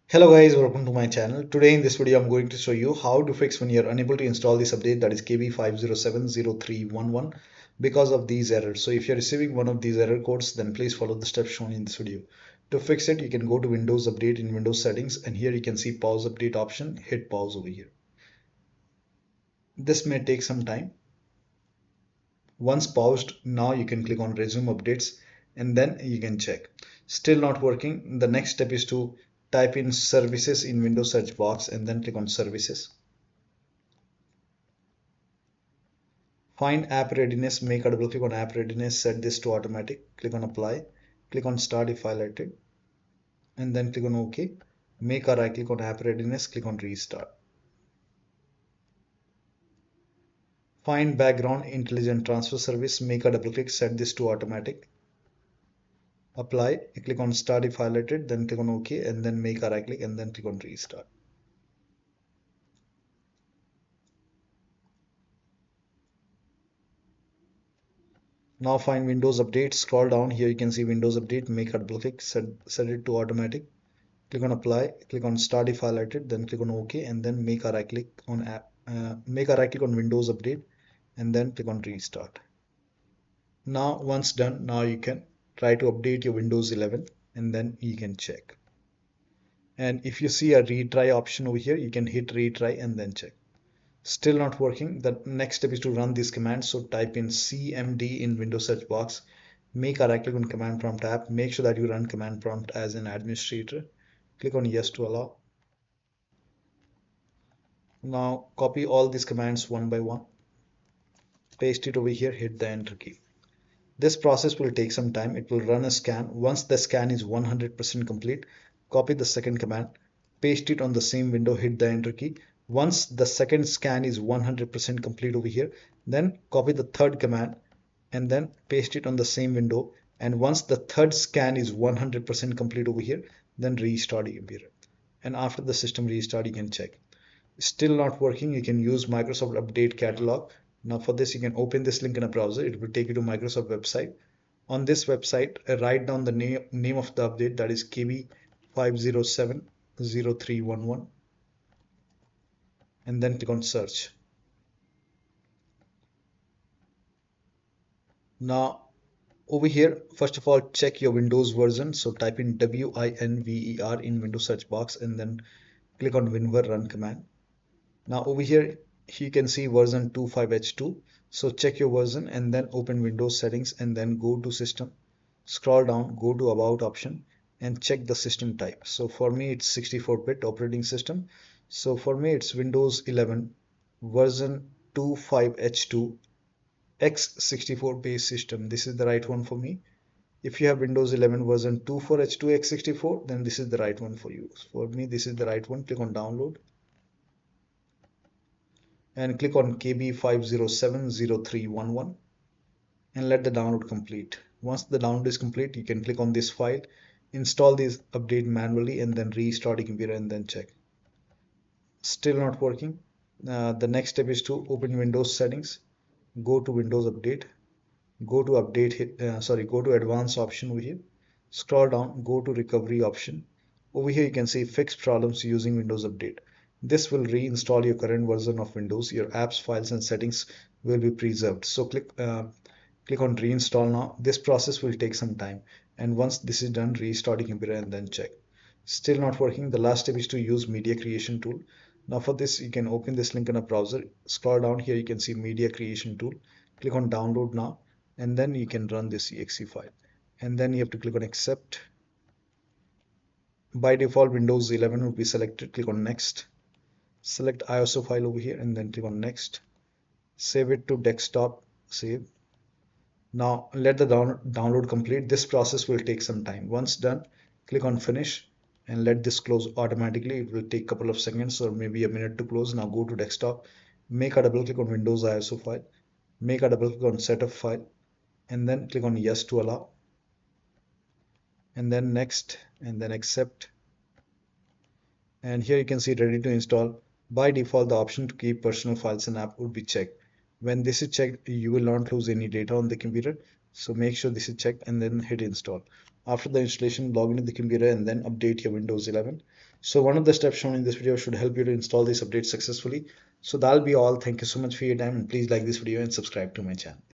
Hello guys, welcome to my channel. Today in this video I'm going to show you how to fix when you're unable to install this update, that is KB5070311, because of these errors. So if you're receiving one of these error codes, then please follow the steps shown in this video. To fix it, you can go to Windows Update in Windows Settings, and here you can see Pause Update option. Hit pause over here. This may take some time. Once paused, now you can click on Resume Updates and then you can check. Still not working. The next step is to type in Services in Windows search box and then click on Services. Find App Readiness, make a double click on App Readiness, set this to automatic, click on Apply, click on Start if highlighted, and then click on OK. Make a right click on App Readiness, click on Restart. Find Background Intelligent Transfer Service, make a double click, set this to automatic. Apply, click on Start if highlighted, then click on OK, and then make a right click and then click on Restart. Now find Windows Update, scroll down, here you can see Windows Update, make a double click, set it to automatic. Click on Apply, click on Start if highlighted, then click on OK, and then make a right click on Windows Update, and then click on Restart. Now once done, now you can try to update your Windows 11 and then you can check. And if you see a retry option over here, you can hit retry and then check. Still not working. The next step is to run this command. So type in CMD in Windows search box, make a right click on command prompt app, make sure that you run command prompt as an administrator, click on yes to allow. Now copy all these commands one by one, paste it over here, hit the enter key. This process will take some time. It will run a scan. Once the scan is 100% complete, copy the second command, paste it on the same window, hit the enter key. Once the second scan is 100% complete over here, then copy the third command and then paste it on the same window. And once the third scan is 100% complete over here, then restart your computer. And after the system restart, you can check. Still not working, you can use Microsoft Update Catalog. Now for this, you can open this link in a browser. It will take you to Microsoft website. On this website, write down the name of the update, that is KB5070311, and then click on search. Now over here, first of all, check your Windows version. So type in WINVER in Windows search box and then click on WinVer run command. Now over here you can see version 25H2. So check your version and then open Windows settings and then go to system, scroll down, go to about option and check the system type. So for me it's 64-bit operating system. So for me it's Windows 11 version 25H2 x64 base system. This is the right one for me. If you have Windows 11 version 24H2 x64, then this is the right one for you. For me this is the right one. Click on download and click on KB5070311 and let the download complete. Once the download is complete, you can click on this file, install this update manually and then restart your computer and then check. Still not working. The next step is to open Windows settings, go to Windows Update, go to go to Advanced option over here, scroll down, go to Recovery option. Over here you can see Fix Problems using Windows Update. This will reinstall your current version of Windows. Your apps, files and settings will be preserved. So click on reinstall now. This process will take some time, and once this is done, restart your computer and then check. Still not working. The last step is to use media creation tool. Now for this, you can open this link in a browser, scroll down here, you can see media creation tool, click on download now and then you can run this exe file and then you have to click on accept. By default Windows 11 will be selected. Click on next, select ISO file over here and then click on next, save it to desktop, save. Now let the download complete. This process will take some time. Once done, click on finish and let this close automatically. It will take a couple of seconds or maybe a minute to close. Now go to desktop, make a double click on Windows ISO file, make a double click on setup file and then click on yes to allow and then next and then accept. And here you can see ready to install. By default, the option to keep personal files and app would be checked. When this is checked, you will not lose any data on the computer. So make sure this is checked and then hit install. After the installation, log into the computer and then update your Windows 11. So one of the steps shown in this video should help you to install this update successfully. So that'll be all. Thank you so much for your time, and please like this video and subscribe to my channel.